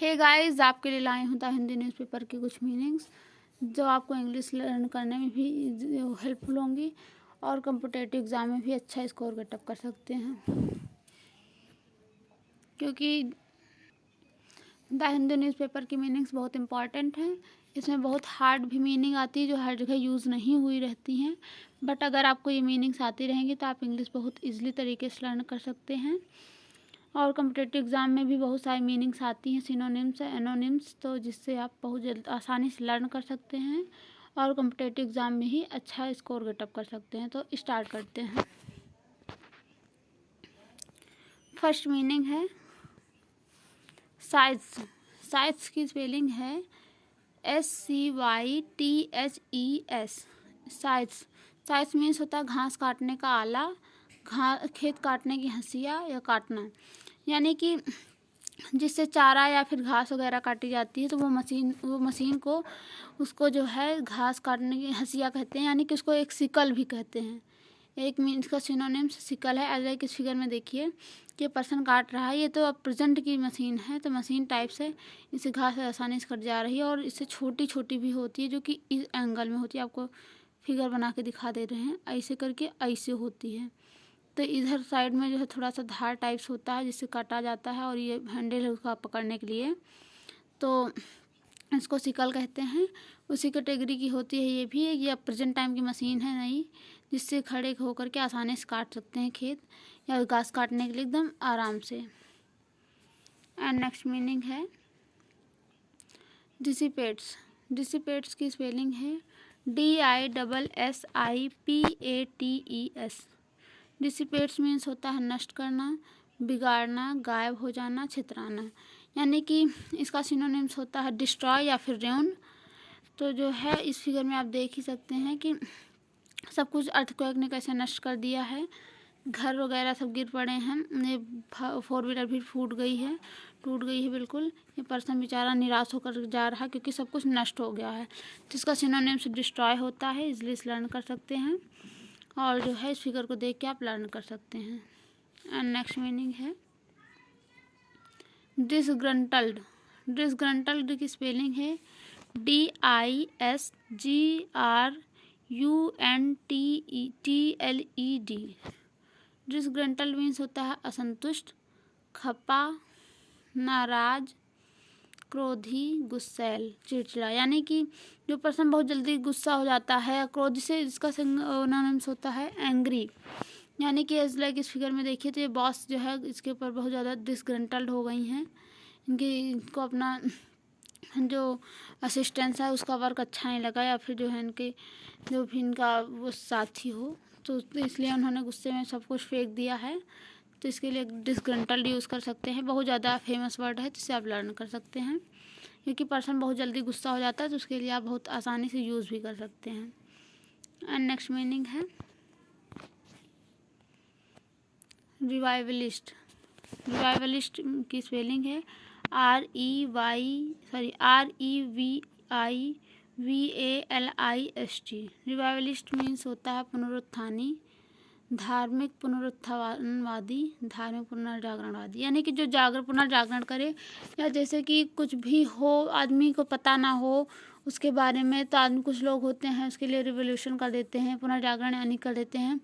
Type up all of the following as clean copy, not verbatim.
Hey guys, आपके लिए लाई हूँ द हिंदी न्यूज़पेपर की कुछ मीनिंग्स जो आपको इंग्लिश लर्न करने में भी हेल्पफुल होंगी और कॉम्पिटिटिव एग्ज़ाम में भी अच्छा स्कोर गेटअप कर सकते हैं। क्योंकि द हिंदी न्यूज़पेपर की मीनिंग्स बहुत इंपॉर्टेंट हैं। इसमें बहुत हार्ड भी मीनिंग आती है जो हर जगह यूज़ नहीं हुई रहती हैं, बट अगर आपको ये मीनिंग्स आती रहेंगी तो आप इंग्लिश बहुत ईजिली तरीके से लर्न कर सकते हैं। और कॉम्पिटिटिव एग्ज़ाम में भी बहुत सारी मीनिंग्स आती हैं, सिनोनिम्स एनोनिम्स, तो जिससे आप बहुत जल्द आसानी से लर्न कर सकते हैं और कॉम्पिटिटिव एग्ज़ाम में ही अच्छा स्कोर गेटअप कर सकते हैं। तो स्टार्ट करते हैं। फर्स्ट मीनिंग है साइज। साइज की स्पेलिंग है SCYTHES। साइज साइज मीन्स होता है घास काटने का आला, खेत काटने की हंसिया या काटना, यानी कि जिससे चारा या फिर घास वगैरह काटी जाती है तो वो मशीन को उसको जो है घास काटने की हंसिया कहते हैं, यानी कि उसको एक सिकल भी कहते हैं। एक मीन्स का सिनोनिम्स सिकल है। एज लाइक इस फिगर में देखिए कि पर्सन काट रहा है, ये तो अब प्रेजेंट की मशीन है, तो मशीन टाइप से इसे घास आसानी से कट जा रही है और इससे छोटी छोटी भी होती है जो कि इस एंगल में होती है। आपको फिगर बना के दिखा दे रहे हैं, ऐसे करके ऐसे होती है। तो इधर साइड में जो है थोड़ा सा धार टाइप्स होता है जिससे काटा जाता है और ये हैंडल है उसका पकड़ने के लिए, तो इसको सिकल कहते हैं। उसी कैटेगरी की होती है ये भी। ये प्रेजेंट टाइम की मशीन है नई, जिससे खड़े होकर के आसानी से काट सकते हैं खेत या घास काटने के लिए एकदम आराम से। एंड नेक्स्ट मीनिंग है डिसिपेट्स। डिसिपेट्स की स्पेलिंग है DISSIPATES। डिसिपेट्स मीन्स होता है नष्ट करना, बिगाड़ना, गायब हो जाना, छितराना, यानी कि इसका सिनोनिम्स होता है डिस्ट्रॉय या फिर रेउन। तो जो है इस फिगर में आप देख ही सकते हैं कि सब कुछ अर्थक्वेक ने कैसे नष्ट कर दिया है। घर वगैरह सब गिर पड़े हैं, ये 4 व्हीलर भी टूट गई है बिल्कुल। ये पर्सन बेचारा निराश होकर जा रहा है क्योंकि सब कुछ नष्ट हो गया है, जिसका सिनोनिम्स डिस्ट्रॉय होता है। इजली लर्न कर सकते हैं और जो है इस फिगर को देख के आप लर्न कर सकते हैं। एंड नेक्स्ट मीनिंग है डिसग्रंटल्ड। डिसग्रंटल्ड की स्पेलिंग है DISGRUNTLED। डिसग्रंटल्ड मीन्स होता है असंतुष्ट, खपा, नाराज, क्रोधी, गुस्सैल, चिड़चिड़ा, यानी कि जो पर्सन बहुत जल्दी गुस्सा हो जाता है क्रोध से, इसका सिनोनिम्स होता है एंग्री। यानी कि एज लाइक इस फिगर में देखिए तो ये बॉस जो है इसके ऊपर बहुत ज़्यादा डिसग्रंटल्ड हो गई हैं। इनको अपना जो असिस्टेंस है उसका वर्क अच्छा नहीं लगा, या फिर जो है इनके जो भी इनका वो साथी हो, तो इसलिए उन्होंने गुस्से में सब कुछ फेंक दिया है। तो इसके लिए डिसग्रंटल्ड यूज़ कर सकते हैं। बहुत ज़्यादा फेमस वर्ड है जिससे आप लर्न कर सकते हैं, क्योंकि पर्सन बहुत जल्दी गुस्सा हो जाता है तो उसके लिए आप बहुत आसानी से यूज़ भी कर सकते हैं। एंड नेक्स्ट मीनिंग है रिवाइवलिस्ट। रिवाइवलिस्ट की स्पेलिंग है REVIVALIST। रिवाइवलिस्ट मीन्स होता है पुनरुत्थानी, धार्मिक पुनरुत्थानवादी, धार्मिक पुनर्जागरणवादी, यानी कि जो पुनर्जागरण करे, या जैसे कि कुछ भी हो आदमी को पता ना हो उसके बारे में, तो आदमी कुछ लोग होते हैं उसके लिए रिवोल्यूशन कर देते हैं, पुनर्जागरण यानी कर देते हैं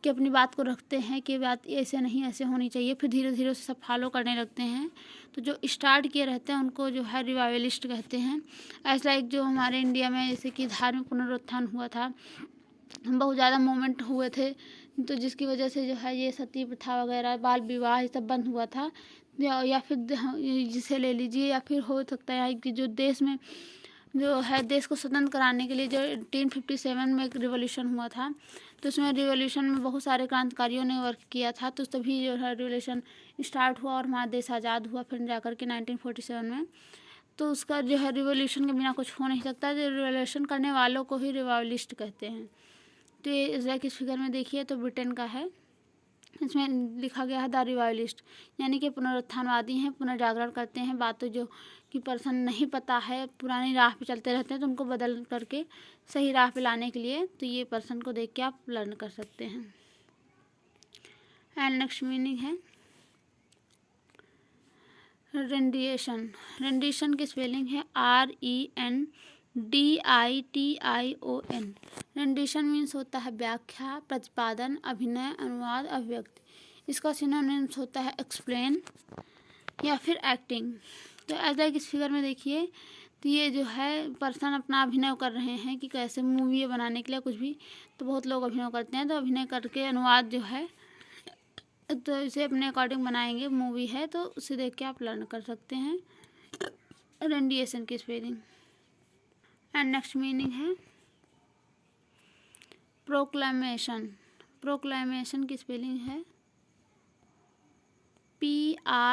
कि अपनी बात को रखते हैं कि बात ऐसे नहीं ऐसे होनी चाहिए, फिर धीरे धीरे उसे सब फॉलो करने लगते हैं। तो जो स्टार्ट किए रहते हैं उनको जो है रिवाइवलिस्ट कहते हैं। ऐसा लाइक जो हमारे इंडिया में जैसे कि धार्मिक पुनरुत्थान हुआ था, बहुत ज़्यादा मूवमेंट हुए थे, तो जिसकी वजह से जो है ये सती प्रथा वगैरह, बाल विवाह, ये सब बंद हुआ था। या फिर जिसे ले लीजिए, या फिर हो सकता है कि जो देश में जो है देश को स्वतंत्र कराने के लिए जो 1857 में एक रिवॉल्यूशन हुआ था, तो उसमें रिवॉल्यूशन में बहुत सारे क्रांतिकारियों ने वर्क किया था, तो तभी जो है रिवॉल्यूशन स्टार्ट हुआ और हमारा देश आज़ाद हुआ फिर जाकर के 1947 में। तो उसका जो है रिवॉल्यूशन के बिना कुछ हो नहीं सकता, जो रिवॉल्यूशन करने वालों को ही रिवाइवलिस्ट कहते हैं। तो ये इस फिगर में देखिए तो ब्रिटेन का है, इसमें लिखा गया है द रिवाइवलिस्ट, यानी कि पुनरुत्थानवादी हैं, पुनर्जागरण करते हैं। बातें जो कि पर्सन नहीं पता है, पुरानी राह पे चलते रहते हैं, तो उनको बदल करके सही राह पे लाने के लिए, तो ये पर्सन को देख के आप लर्न कर सकते हैं। एंड नेक्स्ट मीनिंग है रेंडिएशन, रेंडिशन की स्पेलिंग है RENDITION। रेंडिशन मीन्स होता है व्याख्या, प्रतिपादन, अभिनय, अनुवाद, अभिव्यक्ति। इसका सिनोनिम्स होता है एक्सप्लेन या फिर एक्टिंग। तो ऐसा इस फिगर में देखिए, तो ये जो है पर्सन अपना अभिनय कर रहे हैं कि कैसे मूवी बनाने के लिए कुछ भी, तो बहुत लोग अभिनय करते हैं, तो अभिनय करके अनुवाद जो है तो इसे अपने अकॉर्डिंग बनाएंगे। मूवी है तो उसे देख के आप लर्न कर सकते हैं रेंडिएशन की स्पेलिंग। एंड नेक्स्ट मीनिंग है प्रोक्लेमेशन। प्रोक्लेमेशन की स्पेलिंग है PROCLAMATION।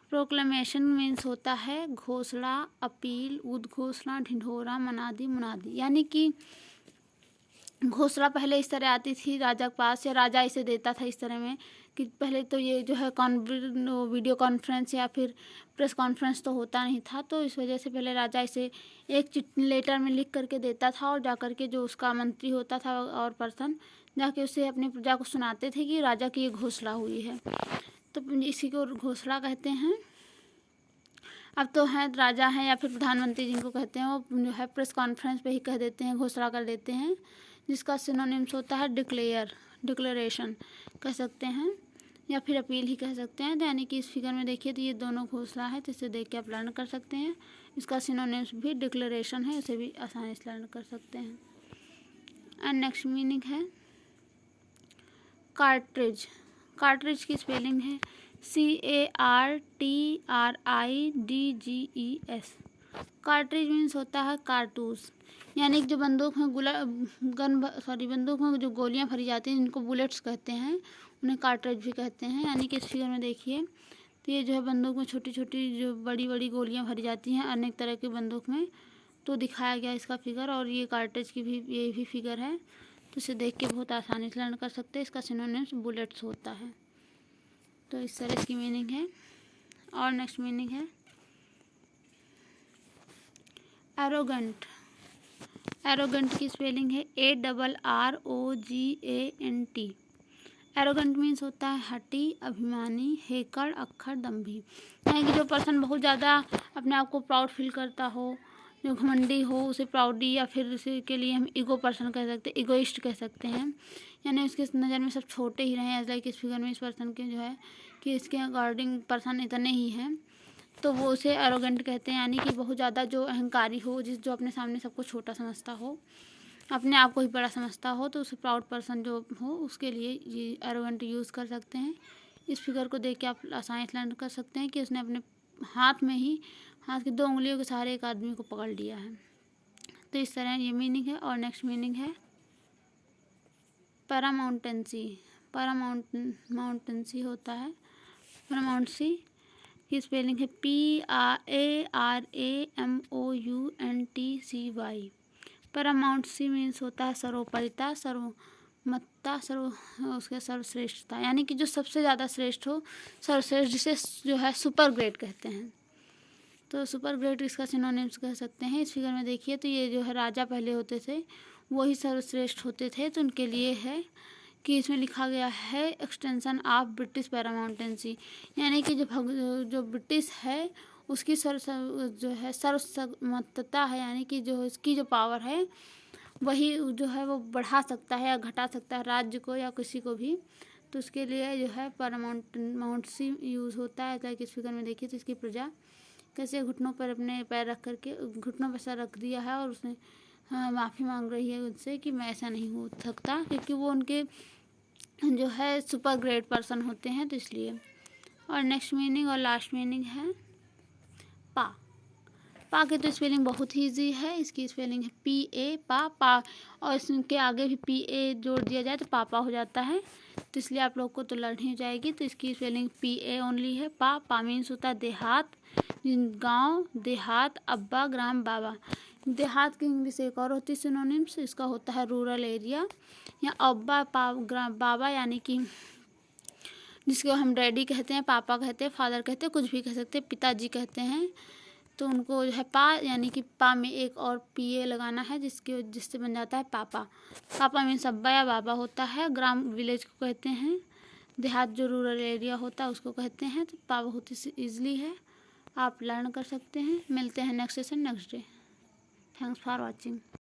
प्रोक्लेमेशन मीन्स होता है घोषणा, अपील, उद्घोषणा, ढिंढोरा, मनादी, मुनादी। यानी कि घोषणा पहले इस तरह आती थी राजा के पास, या राजा इसे देता था इस तरह में कि पहले तो ये जो है वीडियो कॉन्फ्रेंस या फिर प्रेस कॉन्फ्रेंस तो होता नहीं था, तो इस वजह से पहले राजा इसे एक लेटर में लिख करके देता था, और जा करके जो उसका मंत्री होता था और पर्सन जाके उसे अपनी प्रजा को सुनाते थे कि राजा की ये घोषणा हुई है, तो इसी को घोषणा कहते हैं। अब तो हैं राजा हैं या फिर प्रधानमंत्री जिनको कहते हैं, वो जो है प्रेस कॉन्फ्रेंस पे ही कह देते हैं, घोषणा कर देते हैं, जिसका सिनोनिम्स होता है डिक्लेयर, डिक्लेरेशन कह सकते हैं, या फिर अपील ही कह सकते हैं। तो यानी कि इस फिगर में देखिए तो ये दोनों घोषणा है, तो इसे देख के आप लर्न कर सकते हैं। इसका सिनोनिम्स भी डिक्लेरेशन है, उसे भी आसानी से लर्न कर सकते हैं। एंड नेक्स्ट मीनिंग है कार्ट्रिज। कार्ट्रिज की स्पेलिंग है CARTRIDGES। कार्ट्रिज मीन्स होता है कारतूस, यानी कि जो बंदूक में बंदूक में जो गोलियां भरी जाती हैं जिनको बुलेट्स कहते हैं, उन्हें कार्ट्रिज भी कहते हैं। यानी कि इस फिगर में देखिए तो ये जो है बंदूक में छोटी छोटी जो बड़ी बड़ी गोलियां भरी जाती हैं अनेक तरह की बंदूक में, तो दिखाया गया इसका फिगर, और ये कार्ट्रिज की भी ये भी फिगर है, तो इसे देख के बहुत आसानी से लर्न कर सकते हैं। इसका सिनोनिम्स बुलेट्स होता है। तो इस तरह इसकी मीनिंग है। और नेक्स्ट मीनिंग है एरोगेंट। एरोगेंट की स्पेलिंग है ARROGANT। एरोगेंट मीन्स होता है हठी, अभिमानी, हेकड़, अक्खड़, दम्भी। यानी कि जो पर्सन बहुत ज़्यादा अपने आप को प्राउड फील करता हो, जो घमंडी हो, उसे प्राउडी या फिर उसे के लिए हम ईगो पर्सन कह सकते हैं, ईगोइस्ट कह सकते हैं। यानी उसके नज़र में सब छोटे ही रहें, एज लाइक इस फिगर में इस पर्सन के जो है कि इसके अकॉर्डिंग पर्सन इतने ही हैं, तो वो उसे एरोगेंट कहते हैं। यानी कि बहुत ज़्यादा जो अहंकारी हो, जो अपने सामने सबको छोटा समझता हो, अपने आप को ही बड़ा समझता हो, तो उसे प्राउड पर्सन जो हो उसके लिए ये एरोगेंट यूज़ कर सकते हैं। इस फिगर को देख के आप आसानी से लर्न कर सकते हैं कि उसने अपने हाथ में ही हाथ की 2 उंगलियों के सहारे एक आदमी को पकड़ लिया है। तो इस तरह ये मीनिंग है। और नेक्स्ट मीनिंग है पैरामाउंटेंसी। पैरामाउंटेंसी होता है, पैरामाउंटेंसी की स्पेलिंग है PRAMOUNTCY। पैरामाउंटेंसी मीन्स होता है सर्वोपरिता, सर्वमत्ता, उसके सर्वश्रेष्ठता, यानी कि जो सबसे ज़्यादा श्रेष्ठ हो, सर्वश्रेष्ठ, जिसे जो है सुपर ग्रेट कहते हैं। तो सुपर ग्रेट इसका सिनोनिम्स कह सकते हैं। इस फिगर में देखिए तो ये जो है राजा पहले होते थे वही सर्वश्रेष्ठ होते थे, तो उनके लिए है कि इसमें लिखा गया है एक्सटेंशन ऑफ ब्रिटिश पैरामाउंटेंसी, यानी कि जो ब्रिटिश है उसकी जो है सर्वसम्मतता है, यानी कि जो इसकी जो पावर है वही जो है वो बढ़ा सकता है या घटा सकता है राज्य को या किसी को भी, तो उसके लिए जो है पैरामाउंटेंसी यूज़ होता है। लाइक इस फिगर में देखिए तो इसकी प्रजा कैसे घुटनों पर अपने पैर रख करके घुटनों पर सर रख दिया है, और उसने माफ़ी मांग रही है उनसे कि मैं ऐसा नहीं हो सकता, क्योंकि वो उनके जो है सुपर ग्रेट पर्सन होते हैं, तो इसलिए। और नेक्स्ट मीनिंग और लास्ट मीनिंग है पा। पा की तो स्पेलिंग बहुत ही ईजी है। इसकी स्पेलिंग है PA, पा, और इसके आगे भी PA जोड़ दिया जाए तो पापा हो जाता है, तो इसलिए आप लोग को तो लर्न हो जाएगी। तो इसकी स्पेलिंग PA ओनली है। पा मीन्स होता है देहात, गांव, देहात, अब्बा, ग्राम, बाबा। देहात की इंग्लिश एक और होती है सिनोनिम्स, इसका होता है रूरल एरिया, या अब्बा, ग्राम, बाबा यानी कि जिसको हम डैडी कहते हैं, पापा कहते हैं, फादर कहते हैं, कुछ भी कह सकते हैं, पिताजी कहते हैं, तो उनको जो है पा यानी कि पा में एक और पीए लगाना है, जिससे बन जाता है पापा। पापा मीन्स अब्बा या बाबा होता है। ग्राम विलेज को कहते हैं, देहात जो रूरल एरिया होता है उसको कहते हैं। तो पा बहुत ही ईजिली है, आप लर्न कर सकते हैं। मिलते हैं next session next day. Thanks for watching.